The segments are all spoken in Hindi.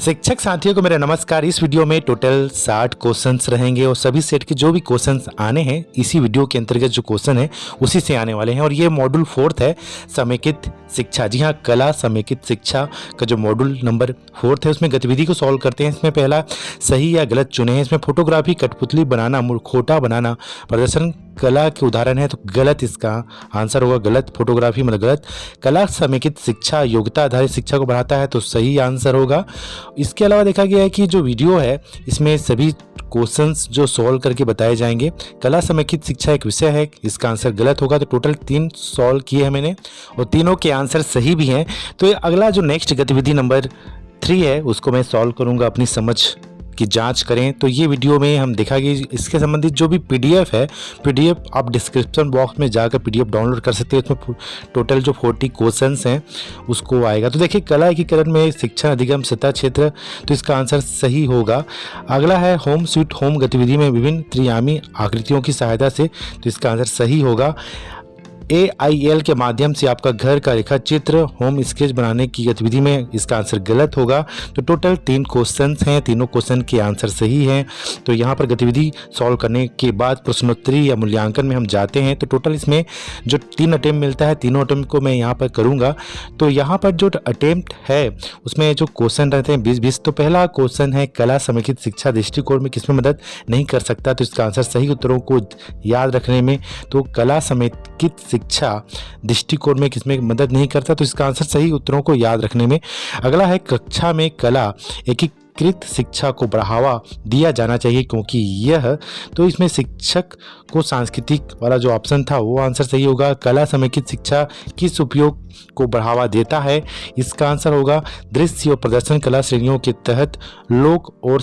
शिक्षक साथियों को मेरा नमस्कार। इस वीडियो में टोटल 60 क्वेश्चंस रहेंगे और सभी सेट के जो भी क्वेश्चंस आने हैं इसी वीडियो के अंतर्गत जो क्वेश्चन है उसी से आने वाले हैं। और ये मॉड्यूल 4 है, समेकित शिक्षा। जी हाँ, कला समेकित शिक्षा का जो मॉड्यूल नंबर 4 है उसमें गतिविधि को सॉल्व करते हैं। इसमें पहला सही या गलत चुने हैं। इसमें फोटोग्राफी, कठपुतली बनाना, मुखौटा बनाना, प्रदर्शन कला के उदाहरण है, तो गलत इसका आंसर होगा। गलत, फोटोग्राफी मतलब गलत। कला समेकित शिक्षा योग्यता आधारित शिक्षा को बढ़ाता है, तो सही आंसर होगा। इसके अलावा देखा गया है कि जो वीडियो है इसमें सभी क्वेश्चंस जो सॉल्व करके बताए जाएंगे। कला समेकित शिक्षा एक विषय है, इसका आंसर गलत होगा। तो टोटल 3 सॉल्व किए हैं मैंने और तीनों के आंसर सही भी हैं। तो अगला जो नेक्स्ट गतिविधि नंबर 3 है उसको मैं सॉल्व करूंगा। अपनी समझ की जांच करें। तो ये वीडियो में हम देखा कि इसके संबंधित जो भी पीडीएफ है, पीडीएफ आप डिस्क्रिप्शन बॉक्स में जाकर पीडीएफ डाउनलोड कर सकते हैं। उसमें टोटल जो 40 क्वेश्चंस हैं उसको आएगा। तो देखिए, कला एकीकरण में शिक्षण अधिगम सतह क्षेत्र, तो इसका आंसर सही होगा। अगला है होम स्वीट होम गतिविधि में विभिन्न त्रिआयामी आकृतियों की सहायता से, तो इसका आंसर सही होगा। AIL के माध्यम से आपका घर का रेखा चित्र होम स्केच बनाने की गतिविधि में, इसका आंसर गलत होगा। तो टोटल 3 क्वेश्चंस हैं, तीनों क्वेश्चन के आंसर सही हैं। तो यहाँ पर गतिविधि सॉल्व करने के बाद प्रश्नोत्तरी या मूल्यांकन में हम जाते हैं। तो टोटल इसमें जो 3 अटेम्प्ट मिलता है, तीनों अटेम्प्ट को मैं यहाँ पर करूँगा। तो यहाँ पर जो अटेम्प्ट है उसमें जो क्वेश्चन रहते हैं 20-20। तो पहला क्वेश्चन है, कला समेकित शिक्षा दृष्टिकोण में किसमें मदद नहीं कर सकता, तो इसका आंसर सही उत्तरों को याद रखने में। तो कला समेकित शिक्षा दृष्टिकोण में किसमें मदद नहीं करता, तो इसका आंसर सही उत्तरों को याद रखने में। अगला है, कक्षा में कला एकीकृत शिक्षा को बढ़ावा दिया जाना चाहिए क्योंकि यह, तो इसमें शिक्षक को सांस्कृतिक वाला जो ऑप्शन था वो आंसर सही होगा। कला समेकित शिक्षा किस उपयोग को बढ़ावा देता है, इसका आंसर होगा दृश्य और प्रदर्शन कला श्रेणियों के तहत लोक और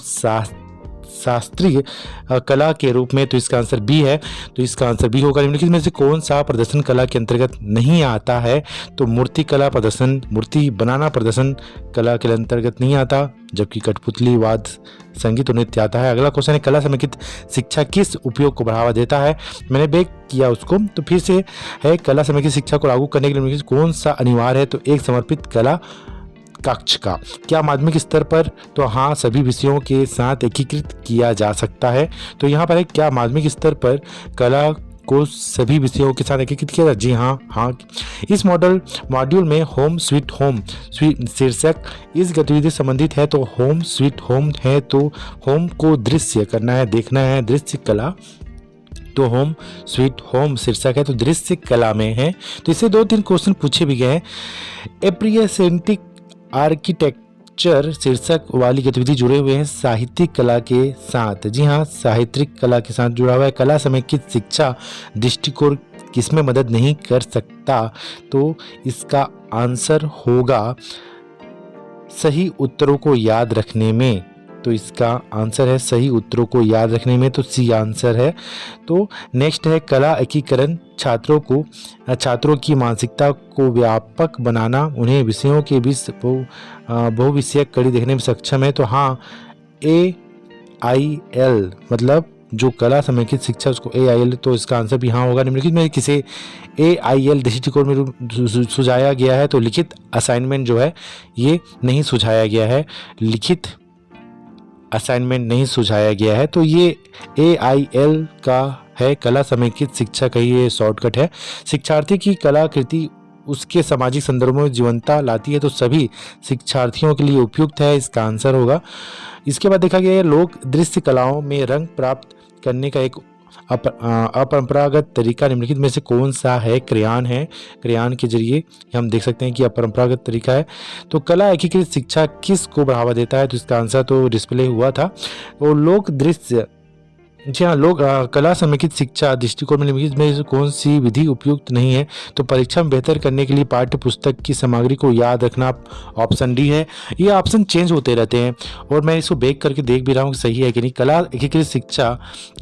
शास्त्रीय कला के रूप में, तो इसका आंसर बी है। तो इसका आंसर बी होगा। निम्नलिखित में से कौन सा प्रदर्शन कला के अंतर्गत नहीं आता है, तो मूर्ति कला प्रदर्शन, मूर्ति बनाना प्रदर्शन कला के अंतर्गत नहीं आता, जबकि कठपुतली, वाद्य संगीत और नृत्य आता है। अगला क्वेश्चन है, कला समेकित शिक्षा किस उपयोग को बढ़ावा देता है। मैंने बैक किया उसको, तो फिर से है, कला समेकित शिक्षा को लागू करने के लिए कौन सा अनिवार्य है, तो एक समर्पित कला कक्ष का। क्या माध्यमिक स्तर पर, तो हाँ, सभी विषयों के साथ एकीकृत किया जा सकता है। तो यहाँ पर है, क्या माध्यमिक स्तर पर कला को सभी विषयों के साथ एकीकृत किया? जी हाँ। इस मॉड्यूल में होम स्वीट होम शीर्षक इस गतिविधि से संबंधित है। तो होम स्वीट होम है, तो होम को दृश्य करना है, देखना है, दृश्य कला। तो होम स्वीट होम शीर्षक है, तो दृश्य कला में है। तो इससे 2-3 क्वेश्चन पूछे भी गए हैं। एप्रियसेंटिक आर्किटेक्चर शीर्षक वाली गतिविधि जुड़े हुए हैं साहित्यिक कला के साथ। जी हाँ, साहित्यिक कला के साथ जुड़ा हुआ है। कला समेकित शिक्षा दृष्टिकोण किसमें मदद नहीं कर सकता, तो इसका आंसर होगा सही उत्तरों को याद रखने में। तो इसका आंसर है सही उत्तरों को याद रखने में, तो सी आंसर है। तो नेक्स्ट है, कला एकीकरण छात्रों की मानसिकता को व्यापक बनाना, उन्हें विषयों के बीच बहुविषयक कड़ी देखने में सक्षम है। तो हाँ, AIL मतलब जो कला समेकित शिक्षा उसको AIL, तो इसका आंसर भी हाँ होगा। निम्नलिखित में किसे AIL दृष्टिकोण में सुझाया गया है, तो लिखित असाइनमेंट जो है ये नहीं सुझाया गया है, लिखित असाइनमेंट नहीं सुझाया गया है। तो ये AIL का है, कला समेकित शिक्षा का ये शॉर्टकट है। शिक्षार्थी की कलाकृति उसके सामाजिक संदर्भों में जीवंतता लाती है, तो सभी शिक्षार्थियों के लिए उपयुक्त है, इसका आंसर होगा। इसके बाद देखा गया है, लोक दृश्य कलाओं में रंग प्राप्त करने का एक अपरंपरागत तरीका निम्नलिखित में से कौन सा है? क्रेयॉन है। क्रेयॉन के जरिए हम देख सकते हैं कि अपरंपरागत तरीका है। तो कला एकीकृत शिक्षा किस को बढ़ावा देता है, तो इसका आंसर तो डिस्प्ले हुआ था। और लोक दृश्य, जी हाँ, कला समेकित शिक्षा दृष्टिकोण में निम्नलिखित में कौन सी विधि उपयुक्त नहीं है, तो परीक्षा में बेहतर करने के लिए पाठ्य पुस्तक की सामग्री को याद रखना, ऑप्शन डी है। ये ऑप्शन चेंज होते रहते हैं और मैं इसको बैक करके देख भी रहा हूँ कि सही है कि नहीं। कला एकीकृत शिक्षा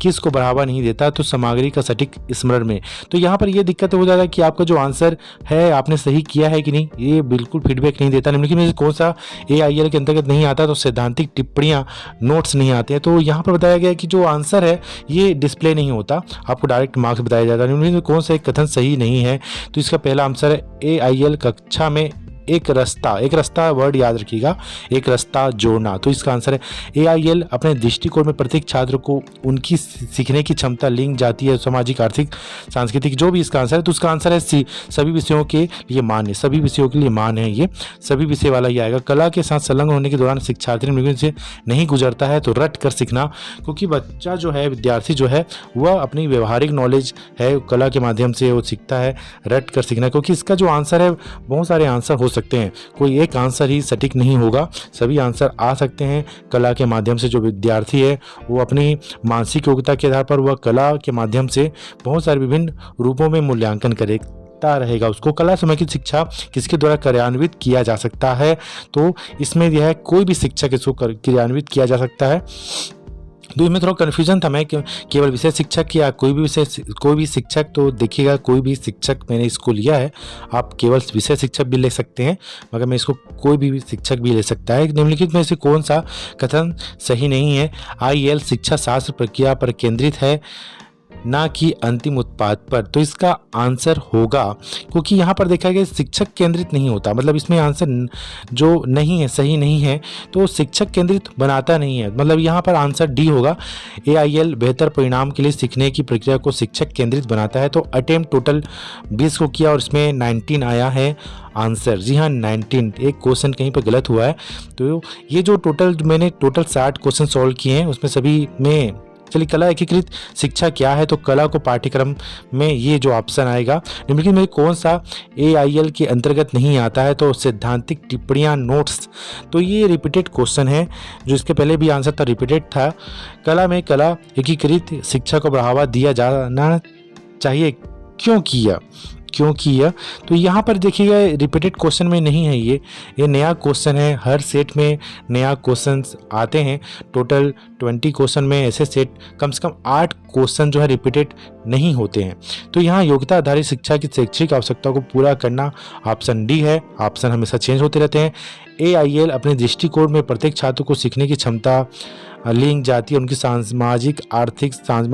किस को बढ़ावा नहीं देता, तो सामग्री का सटीक स्मरण में। तो यहाँ पर ये दिक्कत हो जाता है कि आपका जो आंसर है आपने सही किया है कि नहीं, ये बिल्कुल फीडबैक नहीं देता। निम्नलिखित में कौन सा AIL के अंतर्गत नहीं आता, तो सैद्धांतिक टिप्पणियाँ, नोट्स नहीं आते हैं। तो यहाँ पर बताया गया कि जो आंसर है ये डिस्प्ले नहीं होता, आपको डायरेक्ट मार्क्स बताया जाता है। कौन सा एक कथन सही नहीं है, तो इसका पहला आंसर है AIL कक्षा में एक रास्ता वर्ड याद रखिएगा, एक रास्ता जोड़ना। तो इसका आंसर है AIL अपने दृष्टिकोण में प्रत्येक छात्र को उनकी सीखने की क्षमता, लिंग, जातीय, सामाजिक, आर्थिक, सांस्कृतिक, जो भी इसका आंसर है, तो उसका आंसर है सी, सभी विषयों के लिए मान्य, सभी विषयों के लिए मान्य है, ये सभी विषय वाला ही आएगा। कला के साथ संलग्न होने के दौरान शिक्षार्थी निम्नलिखित से नहीं गुजरता है, तो रट कर सीखना, क्योंकि बच्चा जो है, विद्यार्थी जो है, वह अपनी व्यवहारिक नॉलेज है कला के माध्यम से वो सीखता है, रट कर सीखना। क्योंकि इसका जो आंसर है, बहुत सारे आंसर हो सकते हैं, कोई एक आंसर ही सटीक नहीं होगा, सभी आंसर आ सकते हैं। कला के माध्यम से जो विद्यार्थी है वो अपनी मानसिक योग्यता के आधार पर वह कला के माध्यम से बहुत सारे विभिन्न रूपों में मूल्यांकन करेगा रहेगा। उसको कला समेकित शिक्षा किसके द्वारा कार्यान्वित किया जा सकता है, तो इसमें यह है कोई भी शिक्षक इसको कार्यान्वित किया जा सकता है। तो इसमें थोड़ा कन्फ्यूजन था, मैं केवल विषय शिक्षक या कोई भी शिक्षक, तो देखिएगा कोई भी शिक्षक मैंने इसको लिया है, आप केवल विषय शिक्षक भी ले सकते हैं, मगर मैं इसको कोई भी शिक्षक भी ले सकता है। निम्नलिखित में से कौन सा कथन सही नहीं है? IEL शिक्षा शास्त्र प्रक्रिया पर केंद्रित है, ना कि अंतिम उत्पाद पर। तो इसका आंसर होगा, क्योंकि यहाँ पर देखा गया शिक्षक केंद्रित नहीं होता, मतलब इसमें आंसर जो नहीं है, सही नहीं है, तो शिक्षक केंद्रित बनाता नहीं है, मतलब यहाँ पर आंसर डी होगा। AIL बेहतर परिणाम के लिए सीखने की प्रक्रिया को शिक्षक केंद्रित बनाता है। तो अटेम्प्ट टोटल 20 को किया और इसमें 19 आया है आंसर। जी हाँ, 19, एक क्वेश्चन कहीं पर गलत हुआ है। तो ये जो मैंने टोटल 60 क्वेश्चन सॉल्व किए हैं, उसमें सभी में चलिए कला एकीकृत शिक्षा क्या है, तो कला को पाठ्यक्रम में ये जो ऑप्शन आएगा निम्नलिखित में कौन सा AIL के अंतर्गत नहीं आता है, तो सैद्धांतिक टिप्पणियां, नोट्स। तो ये रिपीटेड क्वेश्चन है, जो इसके पहले भी आंसर था रिपीटेड था। कला में कला एकीकृत शिक्षा को बढ़ावा दिया जाना चाहिए, क्यों किया? तो यहाँ पर देखिएगा रिपीटेड क्वेश्चन में नहीं है, ये नया क्वेश्चन है। हर सेट में नया क्वेश्चंस आते हैं। टोटल 20 क्वेश्चन में ऐसे सेट कम से कम 8 क्वेश्चन जो है रिपीटेड नहीं होते हैं। तो यहाँ योग्यता आधारित शिक्षा की शैक्षिक आवश्यकता को पूरा करना ऑप्शन डी है। ऑप्शन हमेशा चेंज होते रहते हैं। AIL अपने दृष्टिकोण में प्रत्येक छात्र को सीखने की क्षमता, लिंग, जाति, उनकी सामाजिक, आर्थिक,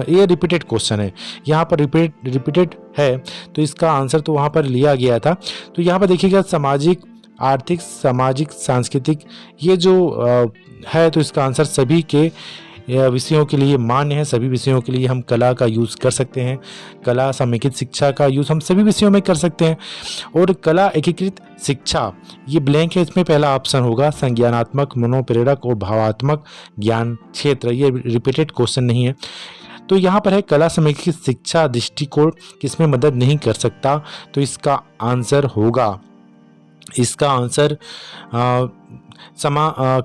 ये रिपीटेड क्वेश्चन है, यहाँ पर रिपीटेड है, तो इसका आंसर तो वहाँ पर लिया गया था। तो यहाँ पर देखिएगा सामाजिक, आर्थिक, सामाजिक, सांस्कृतिक, ये जो है, तो इसका आंसर सभी के विषयों के लिए मान्य है। सभी विषयों के लिए हम कला का यूज़ कर सकते हैं, कला समेकित शिक्षा का यूज़ हम सभी विषयों में कर सकते हैं। और कला एकीकृत शिक्षा ये ब्लैंक है, इसमें पहला ऑप्शन होगा संज्ञानात्मक, मनोप्रेरक और भावात्मक ज्ञान क्षेत्र। ये रिपीटेड क्वेश्चन नहीं है। तो यहाँ पर है कला समेकित शिक्षा दृष्टिकोण किसमें मदद नहीं कर सकता, तो इसका आंसर होगा, इसका आंसर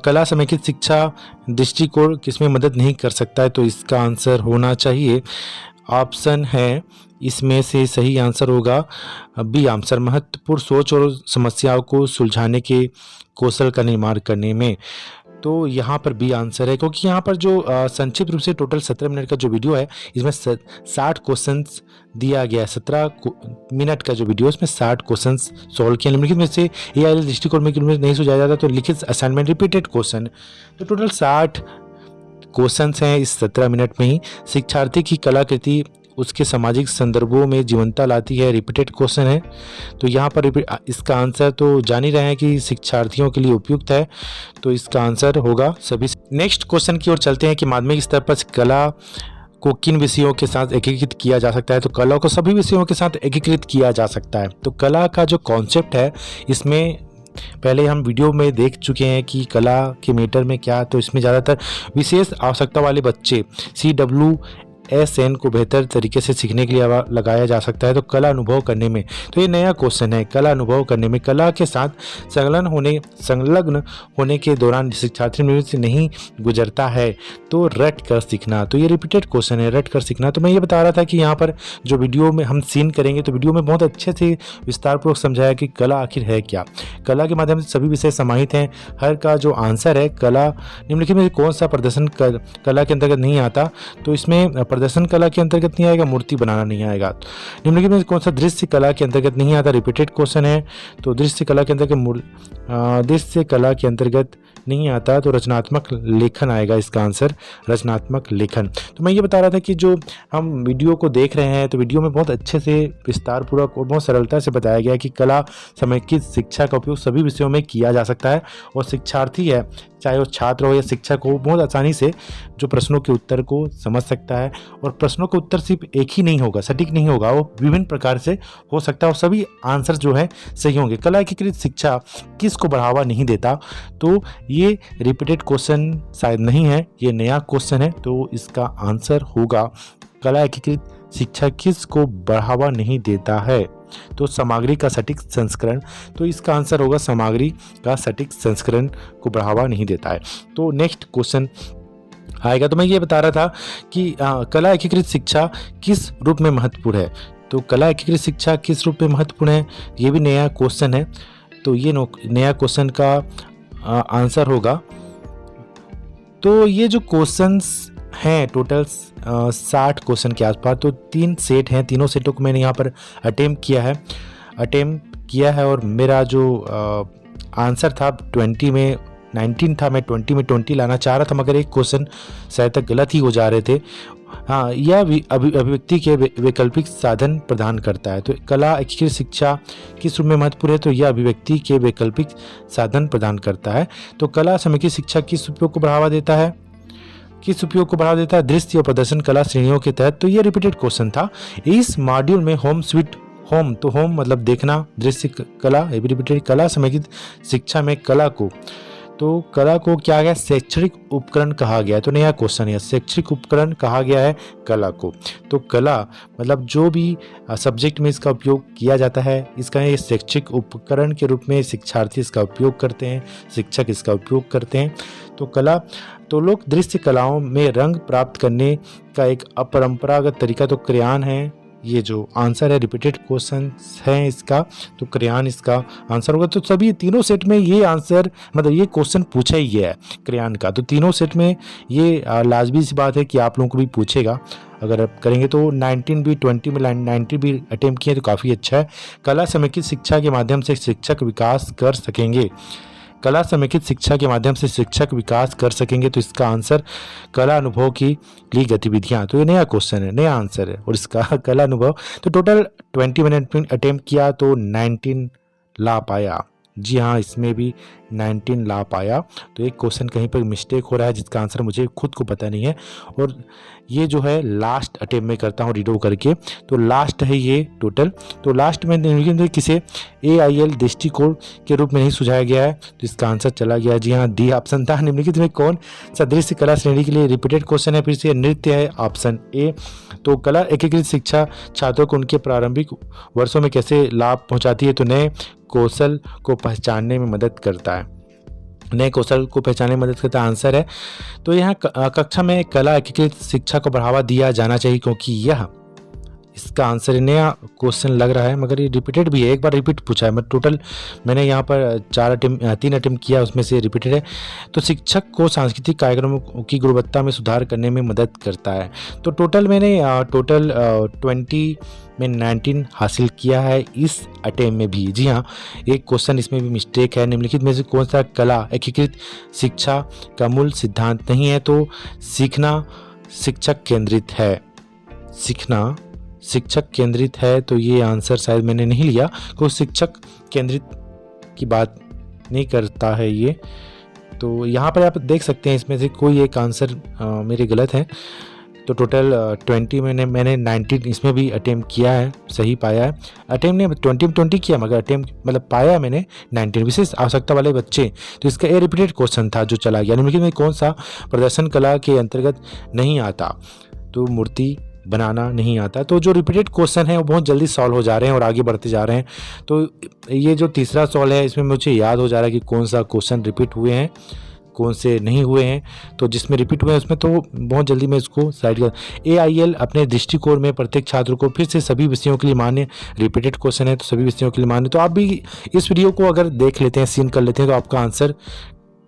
कला समेकित शिक्षा दृष्टिकोण किसमें मदद नहीं कर सकता है, तो इसका आंसर होना चाहिए ऑप्शन है, इसमें से सही आंसर होगा बी आंसर, महत्वपूर्ण सोच और समस्याओं को सुलझाने के कौशल का निर्माण करने में। तो यहाँ पर बी आंसर है, क्योंकि यहाँ पर जो संक्षिप्त रूप से टोटल 17 मिनट का जो वीडियो है, इसमें 60 क्वेश्चंस दिया गया है। 17 मिनट का जो वीडियो है, इसमें 60 क्वेश्चंस सॉल्व किए। निम्नलिखित में से AIL दृष्टिकोण में नहीं सुझाया जाता, तो लिखित असाइनमेंट रिपीटेड क्वेश्चन। तो टोटल 60 क्वेश्चंस हैं इस 17 मिनट में ही। शिक्षार्थी की कलाकृति उसके सामाजिक संदर्भों में जीवंतता लाती है, रिपीटेड क्वेश्चन है। तो यहाँ पर इसका आंसर तो जान ही रहे हैं कि शिक्षार्थियों के लिए उपयुक्त है, तो इसका आंसर होगा सभी। नेक्स्ट क्वेश्चन की ओर चलते हैं कि माध्यमिक स्तर पर कला को किन विषयों के साथ एकीकृत किया जा सकता है, तो कला को सभी विषयों के साथ एकीकृत किया जा सकता है। तो कला का जो कॉन्सेप्ट है, इसमें पहले हम वीडियो में देख चुके हैं कि कला के मीटर में क्या, तो इसमें ज़्यादातर विशेष आवश्यकता वाले बच्चे CWSN को बेहतर तरीके से सीखने के लिए लगाया जा सकता है। तो कला अनुभव करने में, तो ये नया क्वेश्चन है, कला अनुभव करने में कला के साथ संलग्न होने के दौरान शिक्षार्थी से नहीं गुजरता है, तो रट कर सीखना। तो ये रिपीटेड क्वेश्चन है, रट कर सीखना। तो मैं ये बता रहा था कि यहाँ पर जो वीडियो में हम सीन करेंगे, तो वीडियो में बहुत अच्छे से विस्तारपूर्वक समझाया कि कला आखिर है क्या। कला के माध्यम से सभी विषय समाहित हैं। हर का जो आंसर है कला, निम्नलिखित में कौन सा प्रदर्शन कला के अंतर्गत नहीं आता, तो इसमें प्रदर्शन कला के अंतर्गत नहीं आएगा, मूर्ति बनाना नहीं आएगा। निम्नलिखित में कौन सा दृश्य कला के अंतर्गत नहीं आता, रिपीटेड क्वेश्चन है। तो दृश्य कला के अंतर्गत नहीं आता तो रचनात्मक लेखन आएगा इसका आंसर, रचनात्मक लेखन। तो मैं ये बता रहा था कि जो हम वीडियो को देख रहे हैं तो वीडियो में बहुत अच्छे से विस्तारपूर्वक और बहुत सरलता से बताया गया है कि कला समेकित शिक्षा का उपयोग सभी विषयों में किया जा सकता है और शिक्षार्थी है, चाहे वो छात्र हो या शिक्षक हो, बहुत आसानी से जो प्रश्नों के उत्तर को समझ सकता है। और प्रश्नों का उत्तर सिर्फ एक ही नहीं होगा, सटीक नहीं होगा, वो विभिन्न प्रकार से हो सकता है और सभी आंसर जो है सही होंगे। कला एकीकृत शिक्षा किस को बढ़ावा नहीं देता, तो ये रिपीटेड क्वेश्चन शायद नहीं है, ये नया क्वेश्चन है, तो इसका आंसर होगा कला एकीकृत शिक्षा किस को बढ़ावा नहीं देता है, तो सामग्री का सटीक संस्करण। तो इसका आंसर होगा सामग्री का सटीक संस्करण को बढ़ावा नहीं देता है। तो नेक्स्ट क्वेश्चन आएगा। तो मैं ये बता रहा था कि कला एकीकृत शिक्षा किस रूप में महत्वपूर्ण है, तो कला एकीकृत शिक्षा किस रूप में महत्वपूर्ण है, ये भी नया क्वेश्चन है। तो ये नया क्वेश्चन का आंसर होगा, तो ये जो क्वेश्चंस हैं टोटल 60 क्वेश्चन के आसपास, तो 3 सेट हैं, तीनों सेटों को मैंने यहाँ पर अटेम्प्ट किया है और मेरा जो आंसर था 20 में 19 था, मैं 20 में 20 लाना चाह रहा था, मगर एक क्वेश्चन शायद तक गलत ही हो जा रहे थे। हाँ, यह अभिव्यक्ति के वैकल्पिक साधन प्रदान करता है। तो कला एकीकृत शिक्षा किस रूप में महत्वपूर्ण है, तो यह अभिव्यक्ति के वैकल्पिक साधन प्रदान करता है। तो कला समेकित शिक्षा किस उपयोग को बढ़ावा देता है, किस उपयोग को बढ़ावा देता है, दृश्य और प्रदर्शन कला श्रेणियों के तहत। तो ये रिपीटेड क्वेश्चन था। इस मॉड्यूल में होम स्वीट होम, तो होम मतलब देखना, दृश्य कला, रिपीटेड कला समेकित शिक्षा में कला को, तो कला को क्या गया, शैक्षणिक उपकरण कहा गया है। तो नया क्वेश्चन है, शैक्षणिक उपकरण कहा गया है कला को। तो कला मतलब जो भी सब्जेक्ट में इसका उपयोग किया जाता है, इसका ये शैक्षिक उपकरण के रूप में शिक्षार्थी इसका उपयोग करते हैं, शिक्षक इसका उपयोग करते हैं। तो कला, तो लोग दृश्य कलाओं में रंग प्राप्त करने का एक अपरंपरागत तरीका तो क्रेयॉन है, ये जो आंसर है रिपीटेड क्वेश्चन है इसका, तो क्रेयॉन इसका आंसर होगा। तो सभी तीनों सेट में ये आंसर मतलब ये क्वेश्चन पूछा ही गया है क्रेयॉन का, तो तीनों सेट में ये लाजमी सी बात है कि आप लोगों को भी पूछेगा। अगर आप करेंगे तो 19 भी 20 में 90 भी अटेम्प्ट किए तो काफ़ी अच्छा है। कला समेकित शिक्षा के माध्यम से शिक्षक विकास कर सकेंगे, कला समेकित शिक्षा के माध्यम से शिक्षक विकास कर सकेंगे, तो इसका आंसर कला अनुभव की लिए गतिविधियां। तो ये नया क्वेश्चन है, नया आंसर है और इसका कला अनुभव। तो टोटल 20 मिनट अटेम्प्ट किया तो 19 ला पाया। जी हाँ, इसमें भी 19 ला पाया। तो एक क्वेश्चन कहीं पर मिस्टेक हो रहा है जिसका आंसर मुझे खुद को पता नहीं है, और ये जो है लास्ट अटेम्प्ट में करता हूँ रीडो करके, तो लास्ट है ये टोटल। तो लास्ट में किसे AIL दृष्टिकोण के रूप में नहीं सुझाया गया है, तो इसका आंसर चला गया जी हाँ डी ऑप्शन था। निम्नलिखित में कौन सा दृश्य कला श्रेणी के लिए रिपीटेड क्वेश्चन है, फिर से नृत्य है, ऑप्शन A। तो कला एकीकृत शिक्षा छात्रों को उनके प्रारंभिक वर्षों में कैसे लाभ पहुँचाती है, तो नए कौशल को पहचानने में मदद करता है, नए कौशल को पहचानने में मदद करता आंसर है। तो यहाँ कक्षा में कला एकीकृत शिक्षा को बढ़ावा दिया जाना चाहिए, क्योंकि यह इसका आंसर नया क्वेश्चन लग रहा है, मगर ये रिपीटेड भी है, एक बार रिपीट पूछा है। मैं टोटल मैंने यहाँ पर 3 अटेम्प्ट किया, उसमें से रिपीटेड है। तो शिक्षक को सांस्कृतिक कार्यक्रमों की गुणवत्ता में सुधार करने में मदद करता है। तो टोटल मैंने 20 में 19 हासिल किया है इस अटेम्प्ट में भी। जी हाँ, एक क्वेश्चन इसमें भी मिस्टेक है। निम्नलिखित में से कौन सा कला एकीकृत शिक्षा का मूल सिद्धांत नहीं है, तो सीखना शिक्षक केंद्रित है, सीखना शिक्षक केंद्रित है। तो ये आंसर शायद मैंने नहीं लिया, कोई शिक्षक केंद्रित की बात नहीं करता है ये। तो यहाँ पर आप देख सकते हैं इसमें से कोई एक आंसर मेरे गलत है। तो टोटल 20 में मैंने 19 इसमें भी अटेम्प्ट किया है, सही पाया है। अटेम्प्ट ने 20 में 20 किया, मगर अटेम्प्ट मतलब पाया मैंने 19। विशेष आवश्यकता वाले बच्चे, तो इसका ये रिपीटेड क्वेश्चन था जो चला गया। निम्नलिखित में कौन सा प्रदर्शन कला के अंतर्गत नहीं आता, तो मूर्ति बनाना नहीं आता। तो जो रिपीटेड क्वेश्चन है वो बहुत जल्दी सॉल्व हो जा रहे हैं और आगे बढ़ते जा रहे हैं। तो ये जो तीसरा सॉल्व है इसमें मुझे याद हो जा रहा है कि कौन सा क्वेश्चन रिपीट हुए हैं, कौन से नहीं हुए हैं। तो जिसमें रिपीट हुए हैं उसमें तो बहुत जल्दी मैं इसको साइड कर। AIL अपने दृष्टिकोण में प्रत्येक छात्र को फिर से सभी विषयों के लिए मान्य, रिपीटेड क्वेश्चन है तो सभी विषयों के लिए मान्य। तो आप भी इस वीडियो को अगर देख लेते हैं, सीन कर लेते हैं, तो आपका आंसर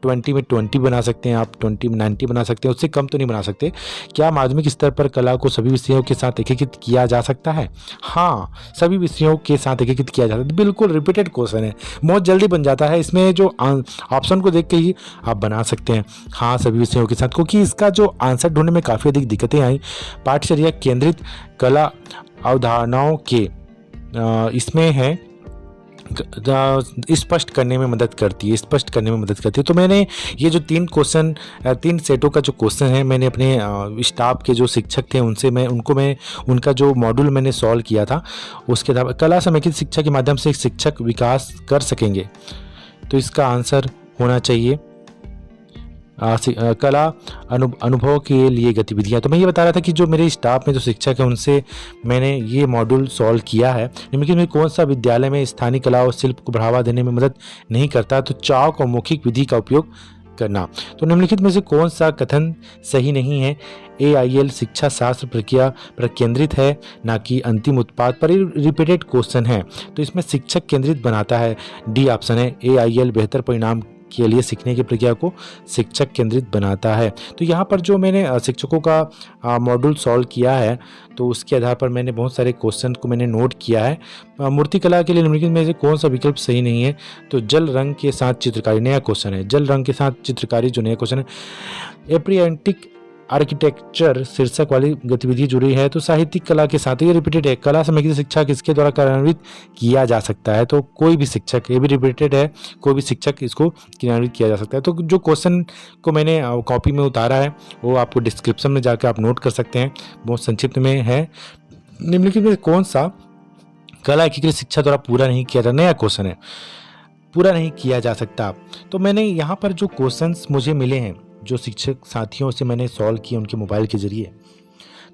20 में 20 बना सकते हैं, आप 20 में 90 बना सकते हैं, उससे कम तो नहीं बना सकते। क्या माध्यमिक स्तर पर कला को सभी विषयों के साथ एकीकृत किया जा सकता है? हाँ, सभी विषयों के साथ एकीकृत किया जा सकता है। बिल्कुल रिपीटेड क्वेश्चन है, बहुत जल्दी बन जाता है। इसमें जो ऑप्शन को देख के ही आप बना सकते हैं हाँ सभी विषयों के साथ, क्योंकि इसका जो आंसर ढूंढने में काफ़ी अधिक दिक्कतें आई। पाठचर्या केंद्रित कला अवधारणाओं के इसमें है स्पष्ट करने में मदद करती है, तो मैंने ये जो 3 सेटों का जो क्वेश्चन है, मैंने अपने स्टाफ के जो शिक्षक थे उनका जो मॉड्यूल मैंने सॉल्व किया था, उसके अलावा कला समेकित शिक्षा के माध्यम से शिक्षक विकास कर सकेंगे, तो इसका आंसर होना चाहिए कला अनुभव के लिए गतिविधियाँ। तो मैं ये बता रहा था कि जो मेरे स्टाफ में जो शिक्षक है उनसे मैंने ये मॉड्यूल सॉल्व किया है। निम्नलिखित में कौन सा विद्यालय में स्थानीय कला और शिल्प को बढ़ावा देने में मदद नहीं करता? तो चाक और मौखिक विधि का उपयोग करना। तो निम्नलिखित में से कौन सा कथन सही नहीं है? AIL शिक्षा शास्त्र प्रक्रिया पर केंद्रित है, ना कि अंतिम उत्पाद पर। रिपीटेड क्वेश्चन है, तो इसमें शिक्षक केंद्रित बनाता है। डी ऑप्शन है, AIL बेहतर परिणाम के लिए सीखने की प्रक्रिया को शिक्षक केंद्रित बनाता है। तो यहाँ पर जो मैंने शिक्षकों का मॉड्यूल सॉल्व किया है, तो उसके आधार पर मैंने बहुत सारे क्वेश्चन को मैंने नोट किया है। मूर्तिकला के लिए निम्नलिखित में से कौन सा विकल्प सही नहीं है? तो जल रंग के साथ चित्रकारी, नया क्वेश्चन है। जल रंग के साथ चित्रकारी जो नया क्वेश्चन है। एप्रिएंटिक आर्किटेक्चर शीर्षक वाली गतिविधि जुड़ी है, तो साहित्यिक कला के साथ। ये रिपीटेड है। कला समेकित शिक्षा किसके द्वारा कार्यान्वित किया जा सकता है? तो कोई भी शिक्षक, ये भी रिपीटेड है, कोई भी शिक्षक इसको कार्यान्वित किया जा सकता है। तो जो क्वेश्चन को मैंने कॉपी में उतारा है वो आपको डिस्क्रिप्शन में जाकर आप नोट कर सकते हैं, बहुत संक्षिप्त में है। निम्नलिखित में कौन सा कला एकीकृत शिक्षा द्वारा पूरा नहीं किया जा, नया क्वेश्चन है, पूरा नहीं किया जा सकता। तो मैंने यहाँ पर जो क्वेश्चंस मुझे मिले हैं, जो शिक्षक साथियों से मैंने सॉल्व किए उनके मोबाइल के जरिए,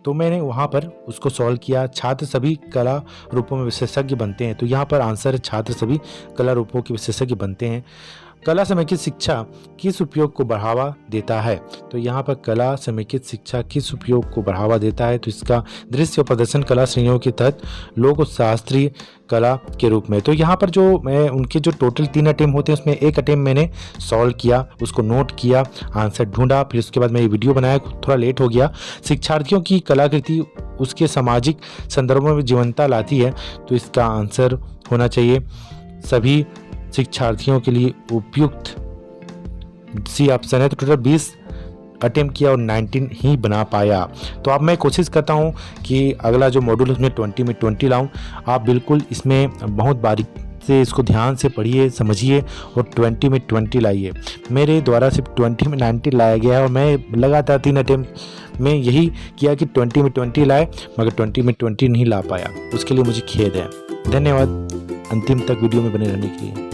तो मैंने वहाँ पर उसको सॉल्व किया। छात्र सभी कला रूपों में विशेषज्ञ बनते हैं, तो यहाँ पर आंसर है छात्र सभी कला रूपों के विशेषज्ञ बनते हैं। कला समेकित शिक्षा किस उपयोग को बढ़ावा देता है? तो यहाँ पर कला समेकित शिक्षा किस उपयोग को बढ़ावा देता है? तो इसका दृश्य और प्रदर्शन कला श्रेणियों के तहत लोक शास्त्रीय कला के रूप में। तो यहाँ पर जो मैं उनके जो टोटल 3 अटेम्प्ट होते हैं उसमें एक अटेम्प्ट मैंने सॉल्व किया, उसको नोट किया, आंसर ढूंढा, फिर उसके बाद मैं ये वीडियो बनाया, थोड़ा लेट हो गया। शिक्षार्थियों की कलाकृति उसके सामाजिक संदर्भों में जीवंतता लाती है, तो इसका आंसर होना चाहिए सभी शिक्षार्थियों के लिए उपयुक्त, सी ऑप्शन है। तो टोटल 20 अटेम्प्ट किया और 19 ही बना पाया। तो अब मैं कोशिश करता हूं कि अगला जो मॉड्यूल है उसमें 20 में 20 लाऊं। आप बिल्कुल इसमें बहुत बारीक से इसको ध्यान से पढ़िए, समझिए और 20 में 20 लाइए। मेरे द्वारा सिर्फ 20 में 90 लाया गया है और मैं लगातार 3 अटेम्प्ट में यही किया कि 20 में 20 लाए, मगर 20 में 20 नहीं ला पाया। उसके लिए मुझे खेद है। धन्यवाद अंतिम तक वीडियो में बने रहने के लिए।